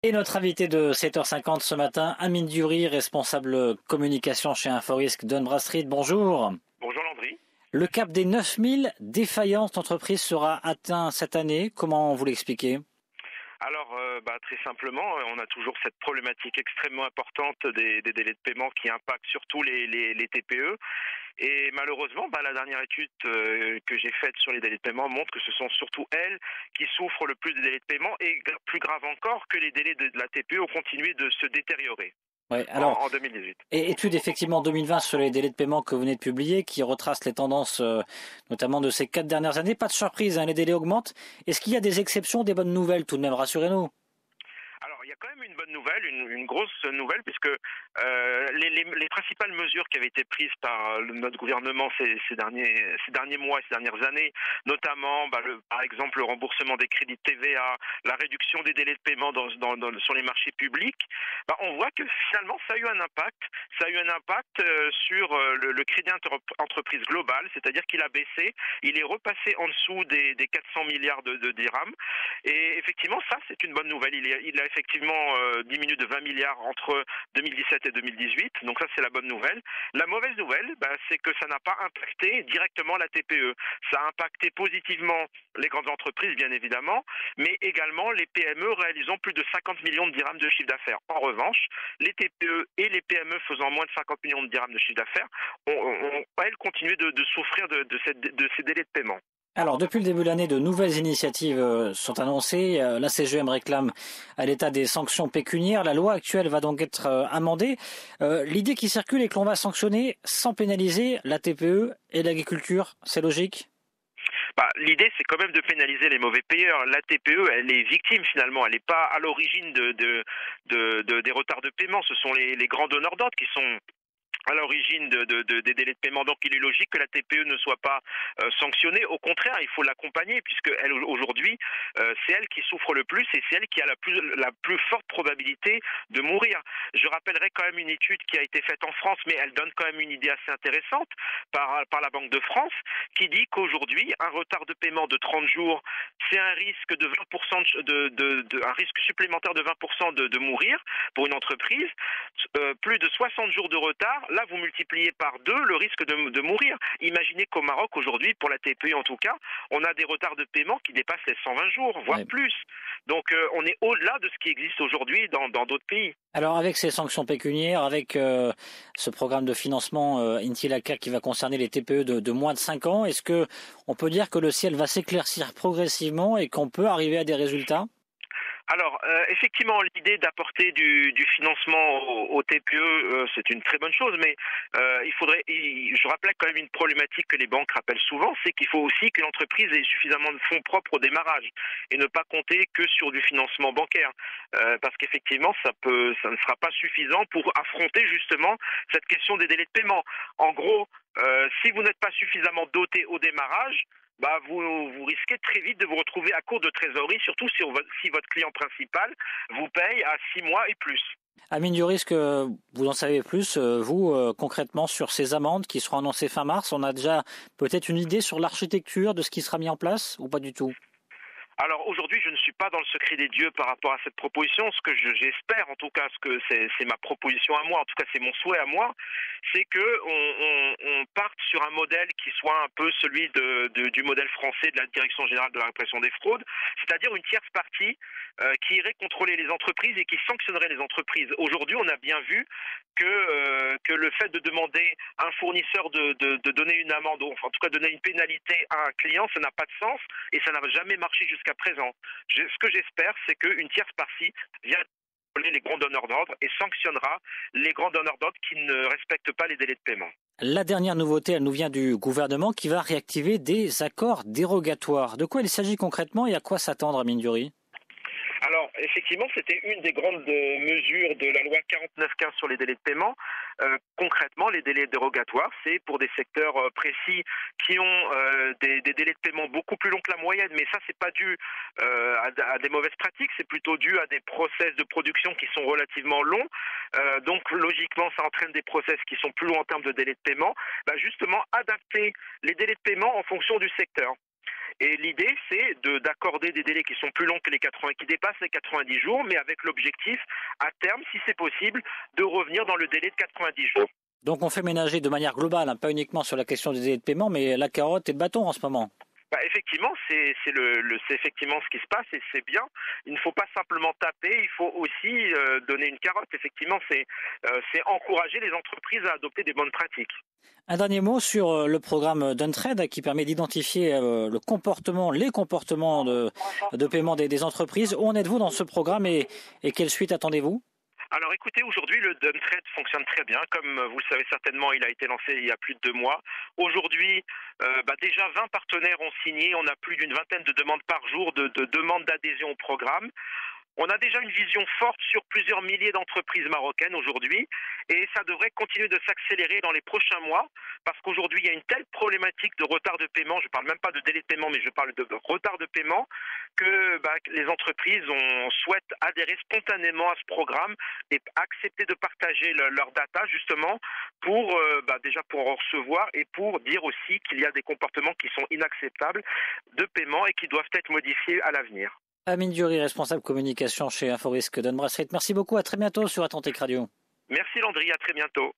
Et notre invité de 7h50 ce matin, Amine Dury, responsable communication chez Inforisque Dun Bradstreet. Bonjour. Bonjour Landry. Le cap des 9000 défaillances d'entreprises sera atteint cette année. Comment vous l'expliquez ? Alors, très simplement, on a toujours cette problématique extrêmement importante des délais de paiement qui impactent surtout les TPE. Et malheureusement, la dernière étude que j'ai faite sur les délais de paiement montre que ce sont surtout elles qui souffrent le plus des délais de paiement et plus grave encore que les délais de la TPE ont continué de se détériorer Ouais, en 2018. et étude effectivement 2020 sur les délais de paiement que vous venez de publier, qui retrace les tendances notamment de ces 4 dernières années. Pas de surprise, les délais augmentent. Est-ce qu'il y a des exceptions, des bonnes nouvelles tout de même ? Rassurez-nous. Alors, il y a quand même une bonne nouvelle, une grosse nouvelle, puisque les principales mesures qui avaient été prises par notre gouvernement ces derniers mois, ces dernières années, notamment par exemple le remboursement des crédits de TVA, la réduction des délais de paiement sur les marchés publics, on voit que finalement ça a eu un impact. Ça a eu un impact sur le crédit entreprise global, c'est-à-dire qu'il a baissé, il est repassé en dessous des 400 milliards de dirhams. Et effectivement, ça c'est une bonne nouvelle. Il a effectivement diminué de 20 milliards entre 2017 et 2018, donc ça c'est la bonne nouvelle. La mauvaise nouvelle, c'est que ça n'a pas impacté directement la TPE. Ça a impacté positivement les grandes entreprises, bien évidemment, mais également les PME réalisant plus de 50 millions de dirhams de chiffre d'affaires. En revanche, les TPE et les PME faisant moins de 50 millions de dirhams de chiffre d'affaires elles, continué de souffrir de ces délais de paiement. Alors, depuis le début de l'année, de nouvelles initiatives sont annoncées. La CGM réclame à l'État des sanctions pécuniaires. La loi actuelle va donc être amendée. L'idée qui circule est que l'on va sanctionner sans pénaliser la TPE et l'agriculture. C'est logique ? L'idée, c'est quand même de pénaliser les mauvais payeurs. La TPE, elle est victime finalement. Elle n'est pas à l'origine des retards de paiement. Ce sont les grands donneurs d'ordre qui sont à l'origine des délais de paiement. Donc il est logique que la TPE ne soit pas sanctionnée. Au contraire, il faut l'accompagner puisque elle aujourd'hui, c'est elle qui souffre le plus et c'est elle qui a la plus forte probabilité de mourir. Je rappellerai quand même une étude qui a été faite en France, mais elle donne quand même une idée assez intéressante par la Banque de France, qui dit qu'aujourd'hui, un retard de paiement de 30 jours, c'est un risque de 20% un risque supplémentaire de 20% de mourir pour une entreprise. Plus de 60 jours de retard, là vous multipliez par 2 le risque de mourir. Imaginez qu'au Maroc aujourd'hui, pour la TPE en tout cas, on a des retards de paiement qui dépassent les 120 jours, voire plus. Donc on est au-delà de ce qui existe aujourd'hui dans d'autres pays. Alors avec ces sanctions pécuniaires, avec ce programme de financement Intilaka qui va concerner les TPE de moins de 5 ans, est-ce que on peut dire que le ciel va s'éclaircir progressivement et qu'on peut arriver à des résultats ? Alors, effectivement, l'idée d'apporter du financement aux TPE, c'est une très bonne chose, mais je rappelle quand même une problématique que les banques rappellent souvent, c'est qu'il faut aussi que l'entreprise ait suffisamment de fonds propres au démarrage et ne pas compter que sur du financement bancaire, parce qu'effectivement, ça ne sera pas suffisant pour affronter justement cette question des délais de paiement. En gros, si vous n'êtes pas suffisamment doté au démarrage, vous risquez très vite de vous retrouver à court de trésorerie, surtout si votre client principal vous paye à 6 mois et plus. Amine Dury, est-ce que vous en savez plus, concrètement, sur ces amendes qui seront annoncées fin mars ? On a déjà peut-être une idée sur l'architecture de ce qui sera mis en place ou pas du tout ? Alors aujourd'hui, je ne suis pas dans le secret des dieux par rapport à cette proposition. Ce que j'espère, en tout cas, ce que c'est ma proposition à moi, en tout cas c'est mon souhait à moi, c'est que on parte sur un modèle qui soit un peu celui du modèle français de la Direction générale de la répression des fraudes, c'est-à-dire une tierce partie qui irait contrôler les entreprises et qui sanctionnerait les entreprises. Aujourd'hui, on a bien vu que le fait de demander à un fournisseur de donner une amende, ou en tout cas donner une pénalité à un client, ça n'a pas de sens et ça n'a jamais marché jusqu'à présent. Ce que j'espère, c'est qu'une tierce partie vient contrôler les grands donneurs d'ordre et sanctionnera les grands donneurs d'ordre qui ne respectent pas les délais de paiement. La dernière nouveauté, elle nous vient du gouvernement qui va réactiver des accords dérogatoires. De quoi il s'agit concrètement et à quoi s'attendre, Amine Dury ? Alors, effectivement, c'était une des grandes mesures de la loi 49-15 sur les délais de paiement. Concrètement, les délais dérogatoires, c'est pour des secteurs précis qui ont des délais de paiement beaucoup plus longs que la moyenne, mais ça, c'est pas dû à des mauvaises pratiques, c'est plutôt dû à des process de production qui sont relativement longs. Donc, logiquement, ça entraîne des process qui sont plus longs en termes de délais de paiement. Justement, adapter les délais de paiement en fonction du secteur. Et l'idée, c'est d'accorder des délais qui sont plus longs que qui dépassent les 90 jours, mais avec l'objectif, à terme, si c'est possible, de revenir dans le délai de 90 jours. Donc on fait ménager de manière globale, hein, pas uniquement sur la question des délais de paiement, mais la carotte et le bâton en ce moment. Effectivement, c'est effectivement ce qui se passe et c'est bien. Il ne faut pas simplement taper, il faut aussi donner une carotte. Effectivement, c'est encourager les entreprises à adopter des bonnes pratiques. Un dernier mot sur le programme d'Untrade qui permet d'identifier les comportements de paiement des entreprises. Où en êtes-vous dans ce programme et quelle suite attendez-vous? Alors écoutez, aujourd'hui le Dumtrade fonctionne très bien. Comme vous le savez certainement, il a été lancé il y a plus de 2 mois. Aujourd'hui, déjà 20 partenaires ont signé. On a plus d'une vingtaine de demandes par jour de demandes d'adhésion au programme. On a déjà une vision forte sur plusieurs milliers d'entreprises marocaines aujourd'hui et ça devrait continuer de s'accélérer dans les prochains mois parce qu'aujourd'hui il y a une telle problématique de retard de paiement, je ne parle même pas de délai de paiement mais je parle de retard de paiement, que les entreprises souhaitent adhérer spontanément à ce programme et accepter de partager leur data justement pour déjà pour en recevoir et pour dire aussi qu'il y a des comportements qui sont inacceptables de paiement et qui doivent être modifiés à l'avenir. Amine Diori, responsable communication chez Inforisque Dun Bradstreet. Merci beaucoup, à très bientôt sur Atlantic Radio. Merci Landry, à très bientôt.